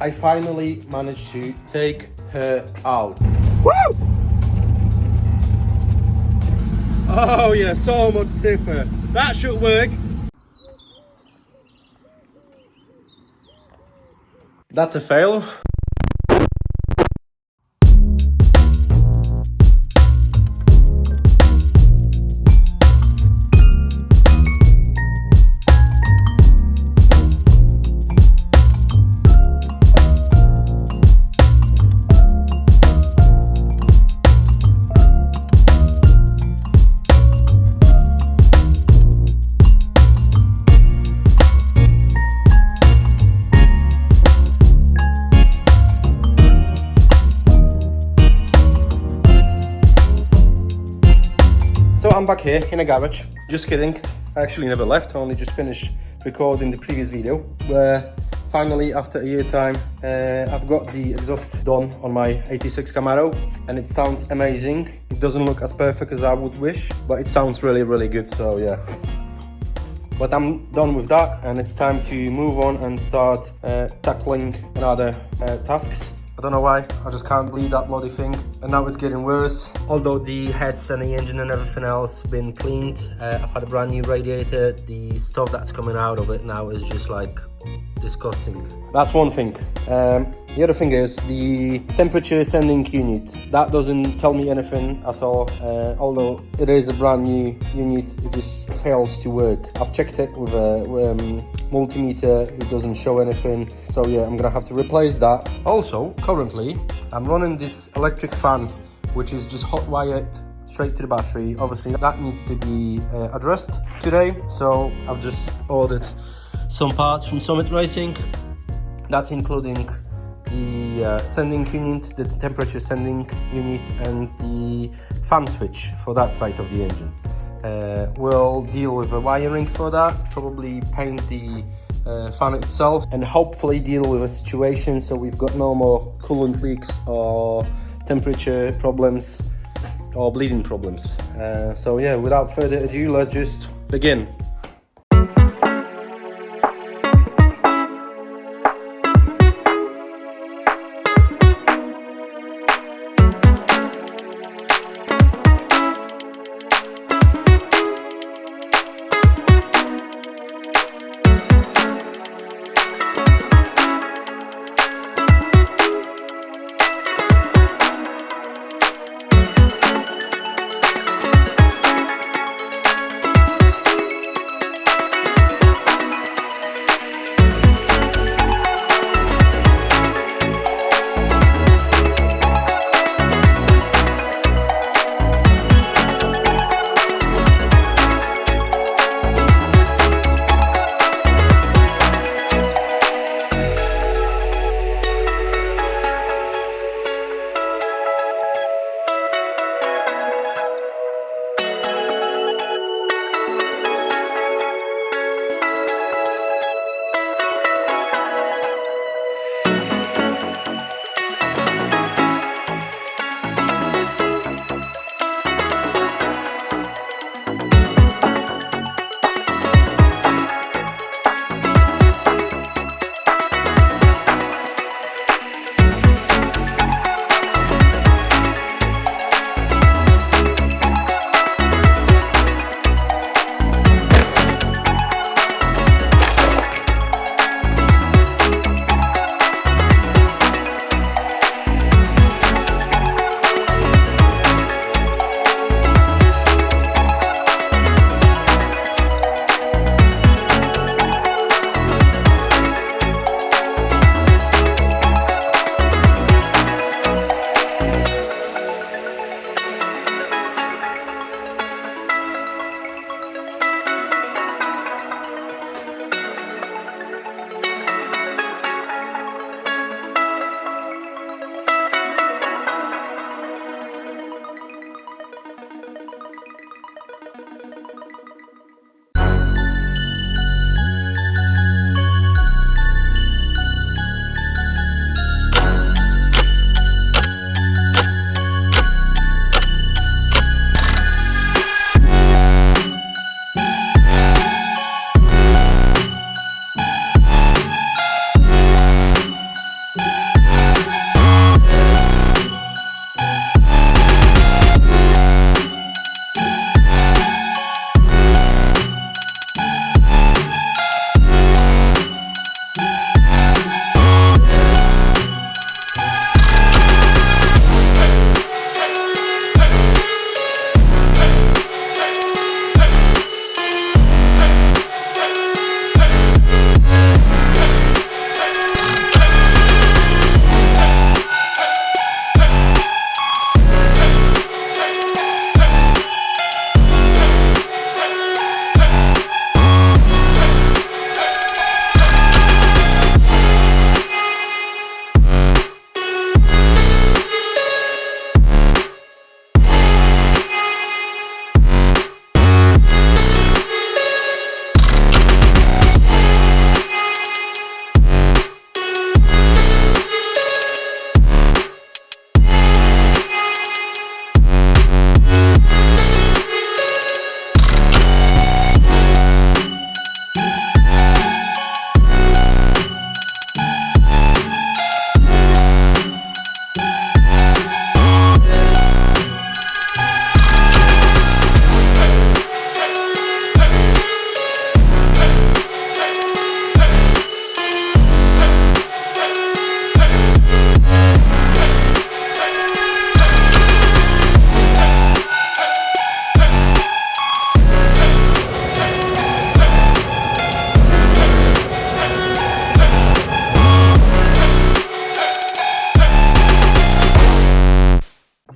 I finally managed to take her out. Woo! Oh yeah, so much stiffer. That should work. That's a fail. So I'm back here in a garage. Just kidding. I actually never left. I only just finished recording the previous video where finally after a year time I've got the exhaust done on my 86 Camaro and it sounds amazing. It doesn't look as perfect as I would wish, but it sounds really good, so yeah. But I'm done with that and it's time to move on and start tackling another tasks. I don't know why, I just can't bleed that bloody thing. And now it's getting worse. Although the heads and the engine and everything else been cleaned, I've had a brand new radiator. The stuff that's coming out of it now is just like disgusting. That's one thing. The other thing is the temperature sending unit. That doesn't tell me anything at all. Although it is a brand new unit, it just fails to work. I've checked it with a multimeter, it doesn't show anything. So yeah, I'm gonna have to replace that. Also, currently, I'm running this electric fan, which is just hot wired straight to the battery. Obviously, that needs to be addressed today. So I've just ordered some parts from Summit Racing. That's including the sending unit, the temperature sending unit, and the fan switch for that side of the engine. We'll deal with the wiring for that, probably paint the fan itself, and hopefully deal with a situation so we've got no more coolant leaks or temperature problems or bleeding problems. So yeah, without further ado, let's just begin.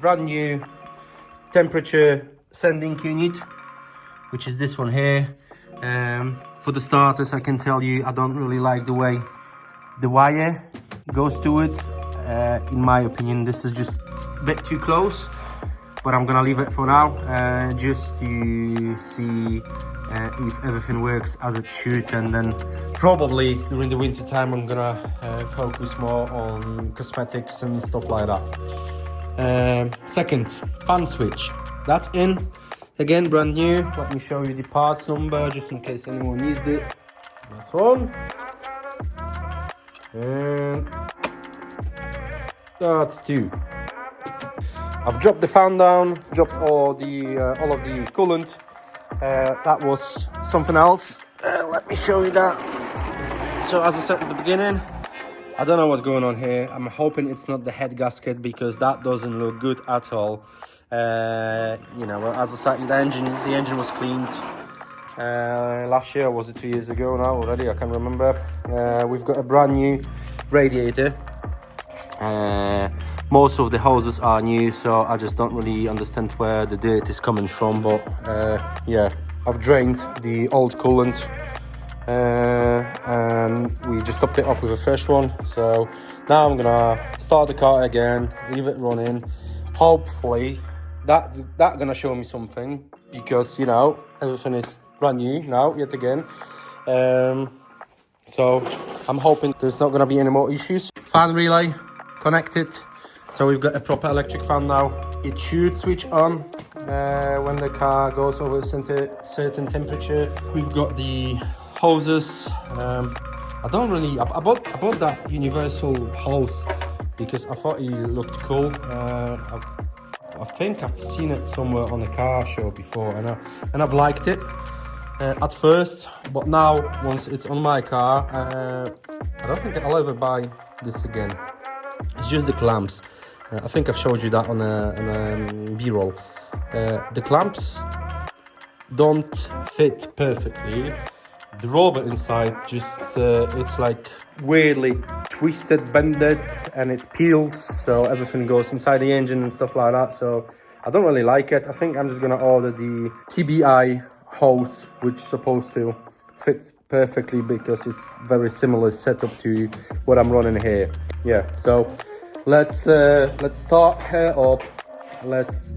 brand new temperature sending unit, which is this one here. For the starters, I can tell you I don't really like the way the wire goes to it. In my opinion, this is just a bit too close, but I'm gonna leave it for now, just to see if everything works as it should, and then probably during the winter time I'm gonna focus more on cosmetics and stuff like that. Second, fan switch, that's in. Again, brand new. Let me show you the parts number, just in case anyone needs it. That's one. And that's two. I've dropped the fan down, dropped all of the coolant. That was something else. Let me show you that. So as I said at the beginning, I don't know what's going on here. I'm hoping it's not the head gasket, because that doesn't look good at all. You know, as I said, the engine was cleaned last year, or was it 2 years ago now already? I can't remember. We've got a brand new radiator. Most of the hoses are new, so I just don't really understand where the dirt is coming from, but yeah, I've drained the old coolant, and we just topped it up with a fresh one. So now I'm gonna start the car again, leave it running. Hopefully that's gonna show me something, because, you know, everything is brand new now yet again. So I'm hoping there's not gonna be any more issues. Fan relay connected, so we've got a proper electric fan now. It should switch on when the car goes over a certain temperature. We've got the hoses. I bought that universal hose because I thought it looked cool. I think I've seen it somewhere on a car show before, and I've liked it at first, but now once it's on my car, I don't think I'll ever buy this again. It's just the clamps. I think I've showed you that on a B-roll. The clamps don't fit perfectly. The rubber inside just it's like weirdly twisted, bended, and it peels, so everything goes inside the engine and stuff like that. So I don't really like it. I think I'm just gonna order the TBI hose, which is supposed to fit perfectly, because it's very similar setup to what I'm running here. Yeah, so let's start her up. Let's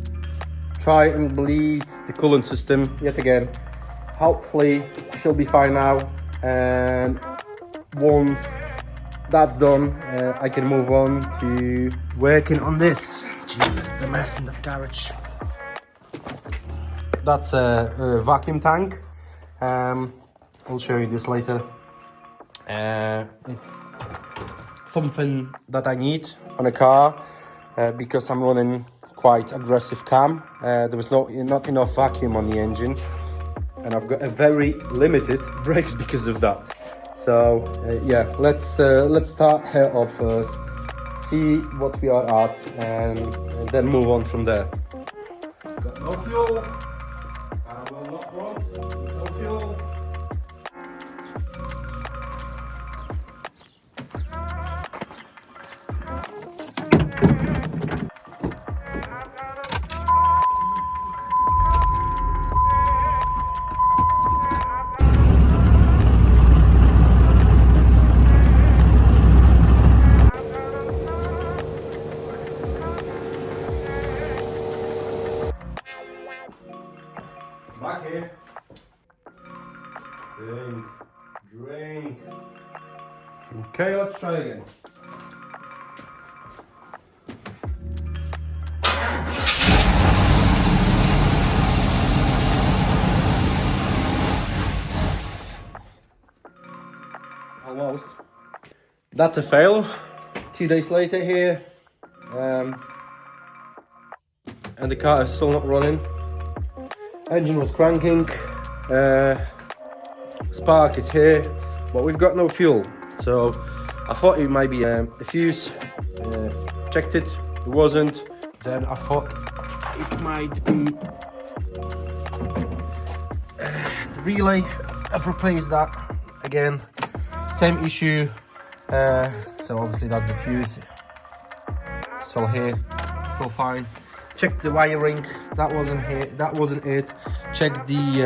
try and bleed the coolant system yet again. Hopefully she'll be fine now, and once that's done, I can move on to working on this. Jesus, the mess in the garage. That's a vacuum tank. I'll show you this later. It's something that I need on a car, because I'm running quite aggressive cam. There was not enough vacuum on the engine, and I've got a very limited brakes because of that. So yeah, let's start her up first, see what we are at, and then move on from there. Got no fuel. I will not run. No fuel. Back here. Drink. Okay, let's try again. Almost. That's a fail. 2 days later here. And the car is still not running. Engine was cranking, spark is here, but we've got no fuel. So I thought it might be the fuse. Checked it, it wasn't. Then I thought it might be the relay. I've replaced that again. Same issue. So obviously that's the fuse. Still here, still fine. checked the wiring, that wasn't it. Checked the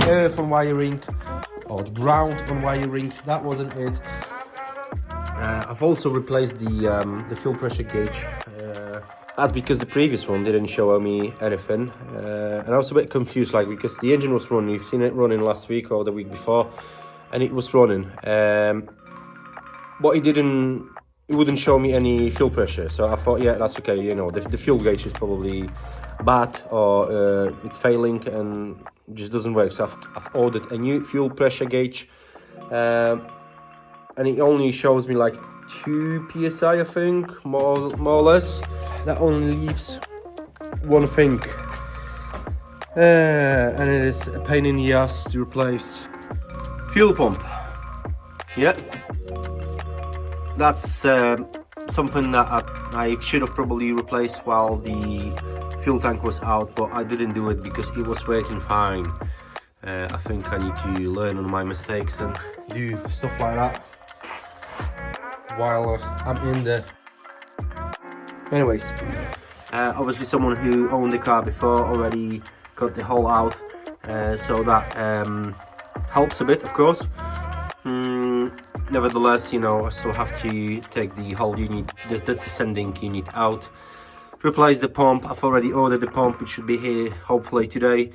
earth on wiring, or the ground on wiring, that wasn't it. I've also replaced the fuel pressure gauge. That's because the previous one didn't show me anything, and I was a bit confused, like, because the engine was running. You've seen it running last week or the week before, and it was running, but it wouldn't show me any fuel pressure. So I thought, yeah, that's okay, you know, the fuel gauge is probably bad, or it's failing and just doesn't work. So I've ordered a new fuel pressure gauge, and it only shows me like 2 psi, I think, more or less. That only leaves one thing, and it is a pain in the ass to replace. Fuel pump. Yeah, that's something that I should have probably replaced while the fuel tank was out, but I didn't do it because it was working fine. I think I need to learn on my mistakes and do stuff like that while I'm in there. Anyways, obviously someone who owned the car before already got the hole out, so that helps a bit, of course. Nevertheless, you know, I still have to take the whole unit, that's the sending unit out, replace the pump. I've already ordered the pump, it should be here hopefully today.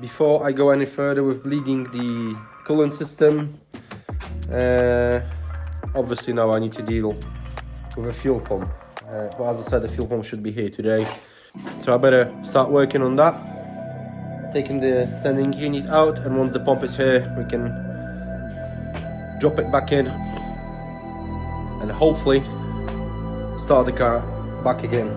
Before I go any further with bleeding the coolant system, obviously now I need to deal with a fuel pump, but as I said, the fuel pump should be here today, so I better start working on that, taking the sending unit out, and once the pump is here we can drop it back in and hopefully start the car back again.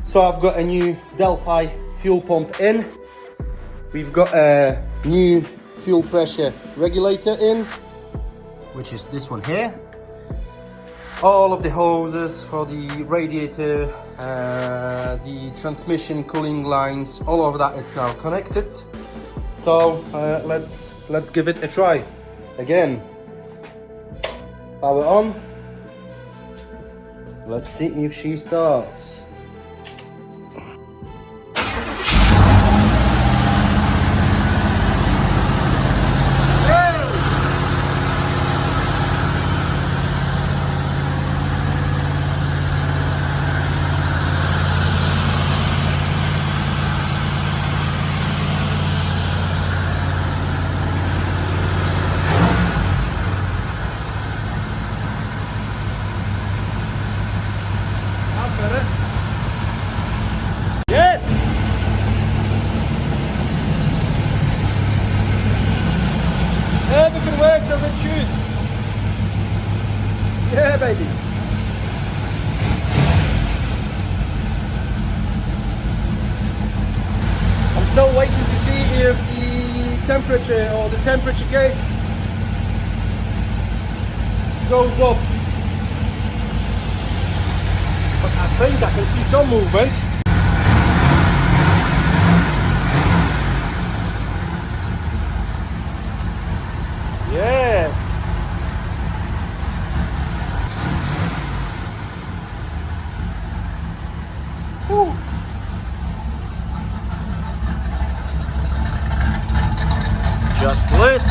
So I've got a new Delphi fuel pump in. We've got a new fuel pressure regulator in, which is this one here. All of the hoses for the radiator, the transmission cooling lines, all of that is now connected. So let's give it a try. Again, power on. Let's see if she starts. Everything works as it should. Yeah, baby. I'm still waiting to see if the temperature or the temperature gauge goes up. But I think I can see some movement.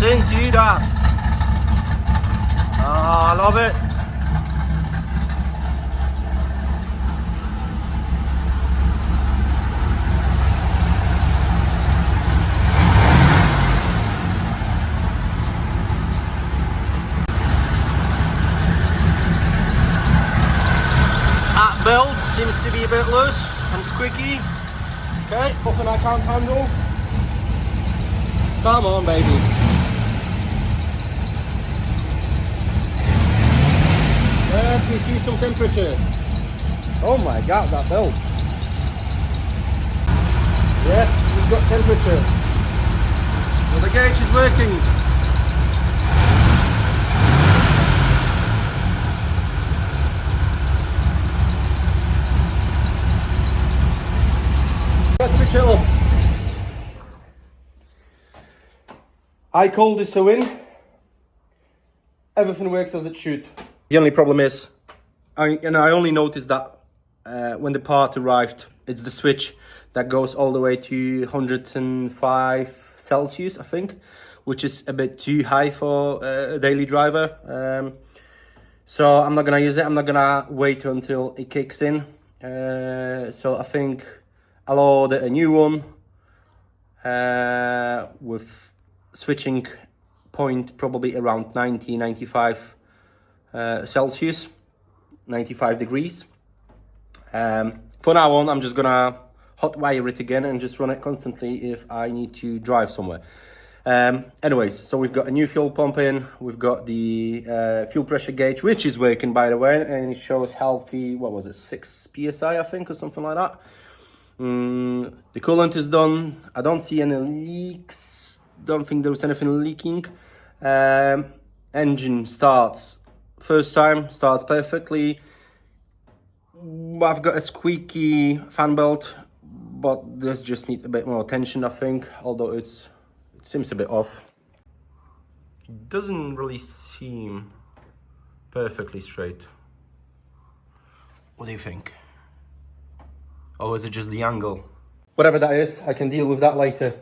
Listen to that. Oh, I love it. That belt seems to be a bit loose and squeaky. Okay, nothing I can't handle. Come on, baby. Let me see some temperature. Oh my god, that belt. Yes, we've got temperature. So the gauge is working. Let's be chill. I call this a win. Everything works as it should. The only problem is, I only noticed that when the part arrived, it's the switch that goes all the way to 105 Celsius, I think, which is a bit too high for a daily driver. So I'm not gonna use it. I'm not gonna wait until it kicks in. So I think I'll order a new one with switching point probably around 95 Celsius, 95 degrees. For now on, I'm just gonna hot wire it again and just run it constantly if I need to drive somewhere. Anyways, so we've got a new fuel pump in, we've got the fuel pressure gauge, which is working, by the way, and it shows healthy, what was it, 6 psi, I think, or something like that. The coolant is done. I don't see any leaks, don't think there was anything leaking. Engine starts first time, starts perfectly. I've got a squeaky fan belt, but this just needs a bit more attention, I think, although it seems a bit off. It doesn't really seem perfectly straight. What do you think? Or is it just the angle? Whatever that is, I can deal with that later.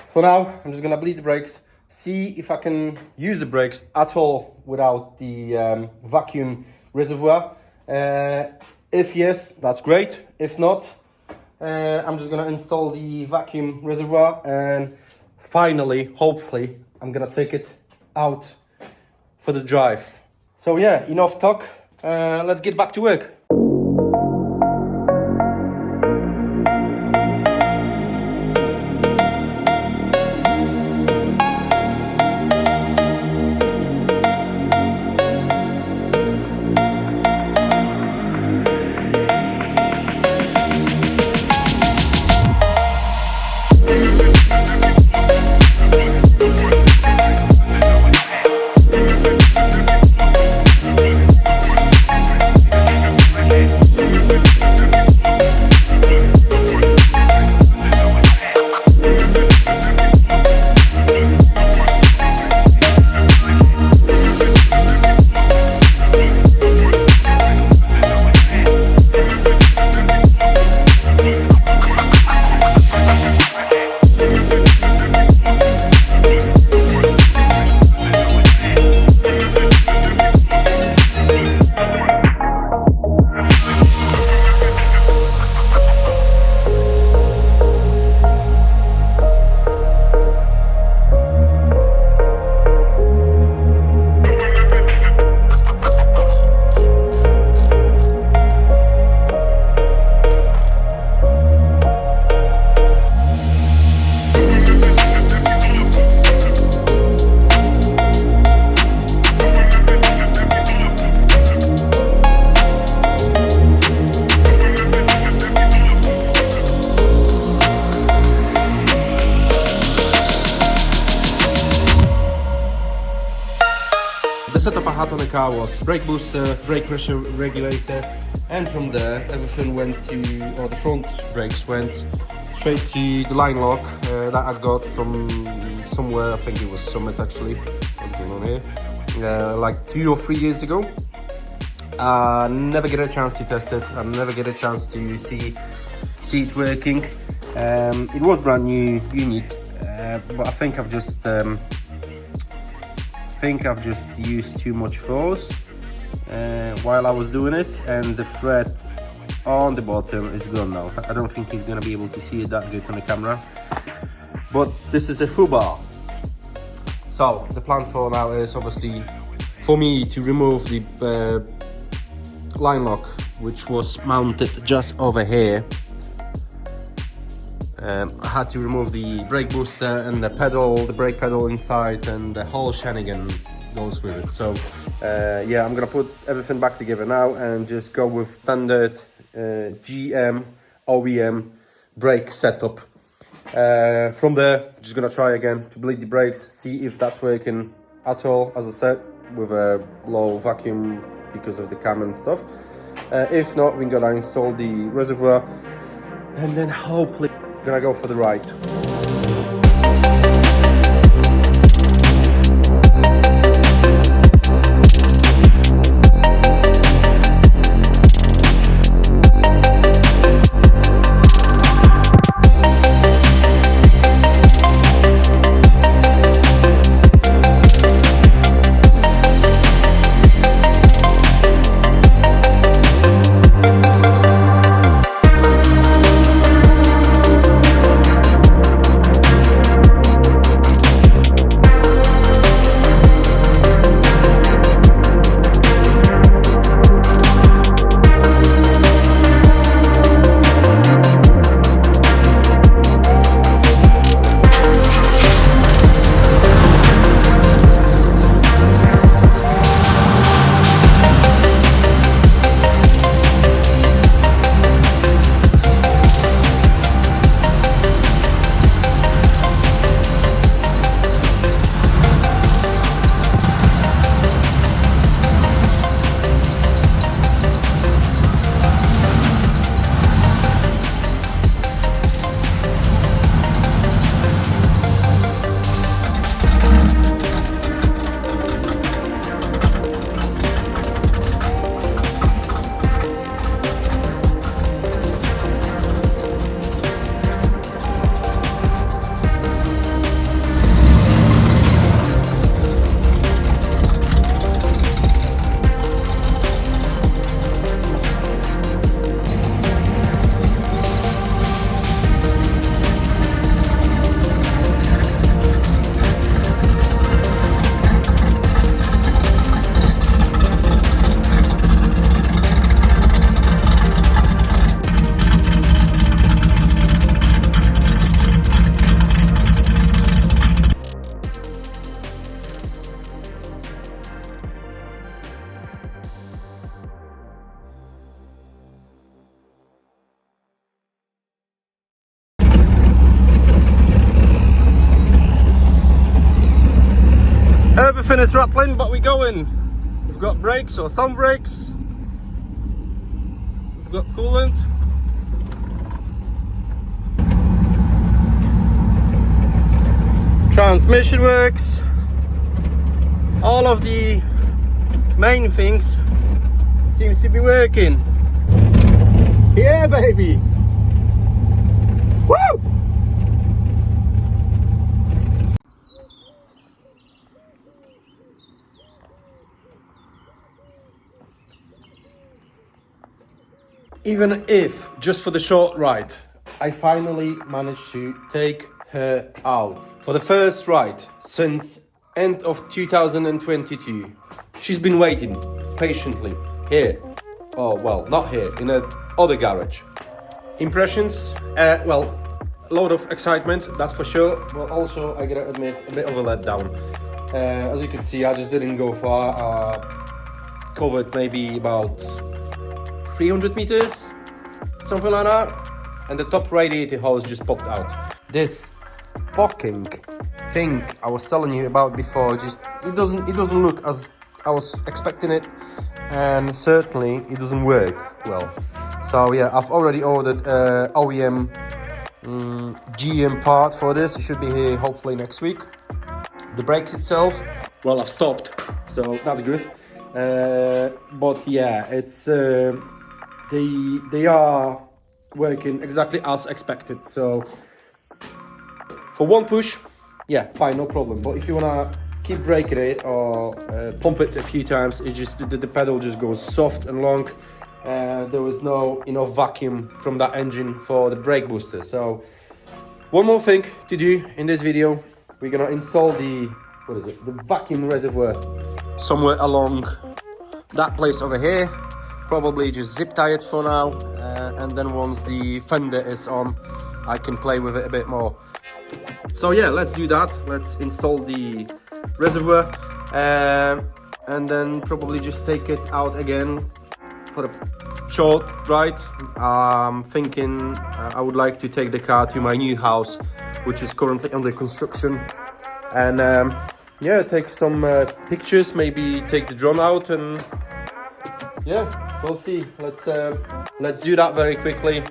For now, I'm just gonna bleed the brakes, see if I can use the brakes at all without the vacuum reservoir. If yes, that's great. If not, I'm just gonna install the vacuum reservoir and finally, hopefully, I'm gonna take it out for the drive. So yeah, enough talk. Let's get back to work. setup I had on the car was brake booster, brake pressure regulator, and from there everything went to, or the front brakes went straight to the line lock that I got from somewhere. I think it was Summit actually. What's going on here? Like 2 or 3 years ago. Never get a chance to test it. I never get a chance to see it working. It was brand new unit, but I think I've just think I've just used too much force while I was doing it, and the thread on the bottom is gone now. I don't think he's gonna be able to see it that good on the camera, but this is a foobar. So the plan for now is obviously for me to remove the line lock, which was mounted just over here. I had to remove the brake booster and the pedal, the brake pedal inside, and the whole shenanigan goes with it. So yeah, I'm gonna put everything back together now and just go with standard GM OEM brake setup. From there, just gonna try again to bleed the brakes, see if that's working at all, as I said, with a low vacuum because of the cam and stuff. If not, we're gonna install the reservoir, and then hopefully gonna go for the ride. Everything is rattling, but we're going. We've got brakes, or some brakes. We've got coolant. Transmission works. All of the main things seems to be working. Yeah, baby. Woo! Even if, just for the short ride, I finally managed to take her out for the first ride since end of 2022. She's been waiting patiently here. Oh, well, not here, in a other garage. Impressions? Well, a lot of excitement, that's for sure, but also, I gotta admit, a bit of a letdown. As you can see, I just didn't go far. Covered maybe about 300 meters, something like that, and the top radiator hose just popped out. This fucking thing I was telling you about before, just it doesn't look as I was expecting it, and certainly it doesn't work well. So yeah, I've already ordered OEM GM part for this. It should be here hopefully next week. The brakes itself, well, I've stopped, so that's good. But yeah, it's they are working exactly as expected. So for one push, yeah, fine, no problem. But if you wanna keep braking it or pump it a few times, it just the pedal just goes soft and long. There was no enough vacuum from that engine for the brake booster. So one more thing to do in this video, we're gonna install the vacuum reservoir somewhere along that place over here. Probably just zip tie it for now, and then once the fender is on, I can play with it a bit more. So yeah, let's do that. Let's install the reservoir, and then probably just take it out again for a short ride. I'm thinking I would like to take the car to my new house, which is currently under construction, and yeah, take some pictures, maybe take the drone out, and yeah, we'll see. Let's do that very quickly.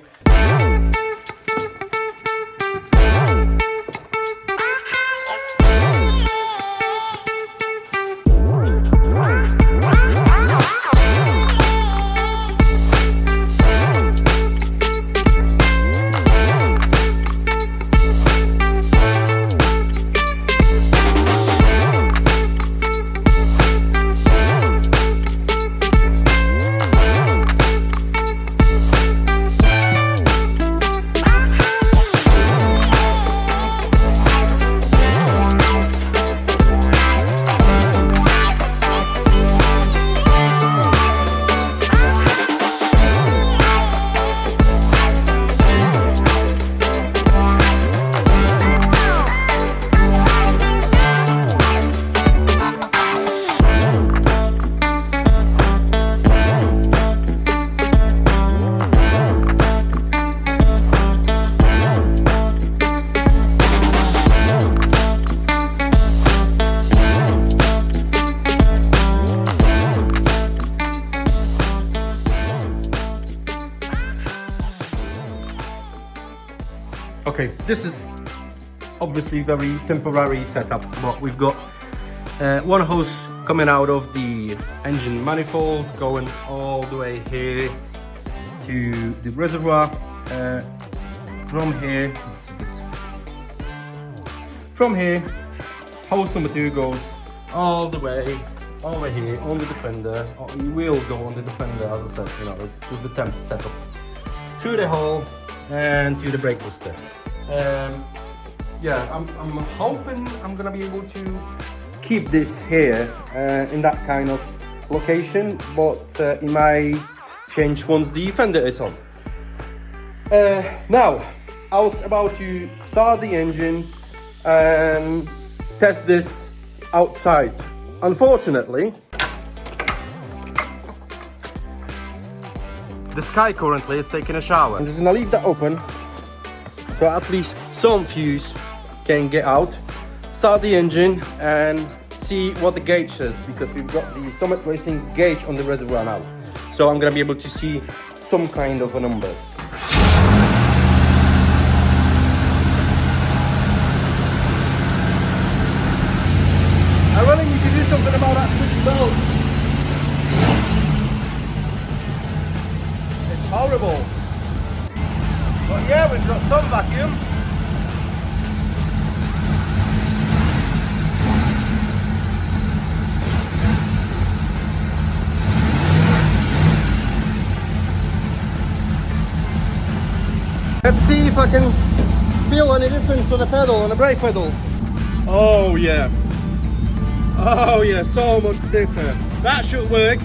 Okay, this is obviously very temporary setup, but we've got one hose coming out of the engine manifold going all the way here to the reservoir. From here, hose number 2 goes all the way over here on the defender. Or it will go on the defender, as I said, you know, it's just the temp setup, through the hole and to the brake booster. Yeah, I'm hoping I'm gonna be able to keep this here in that kind of location, but it might change once the fender is on. Now, I was about to start the engine and test this outside. Unfortunately, the Sky currently is taking a shower. I'm just gonna leave that open so at least some fuse can get out. Start the engine and see what the gauge says, because we've got the Summit Racing gauge on the reservoir now. So I'm gonna be able to see some kind of numbers. I really need to do something about that switch belt. It's horrible. But yeah, we've got some vacuum. Let's see if I can feel any difference on the pedal, on the brake pedal. Oh yeah. Oh yeah, so much stiffer. That should work.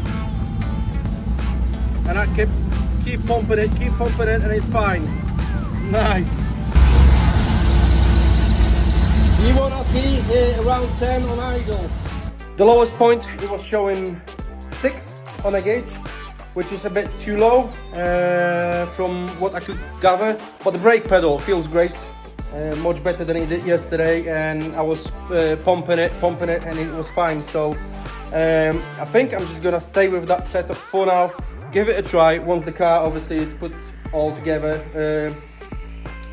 And I keep pumping it, and it's fine. Nice. You want to see here around 10 on idle. The lowest point, it was showing 6 on a gauge, which is a bit too low from what I could gather. But the brake pedal feels great, much better than it did yesterday, and I was pumping it, and it was fine. So I think I'm just gonna stay with that setup for now. Give it a try once the car obviously is put all together.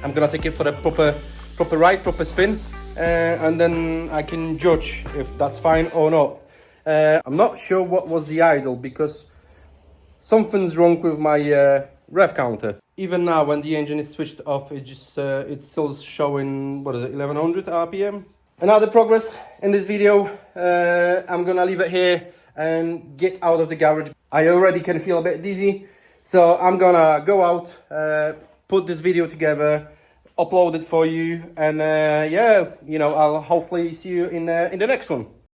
I'm gonna take it for a proper ride, proper spin, and then I can judge if that's fine or not. I'm not sure what was the idle, because something's wrong with my rev counter. Even now, when the engine is switched off, it's still showing, what is it, 1100 RPM. Another progress in this video. I'm gonna leave it here and get out of the garage. I already can feel a bit dizzy, so I'm gonna go out, put this video together, upload it for you, and yeah, you know, I'll hopefully see you in the next one.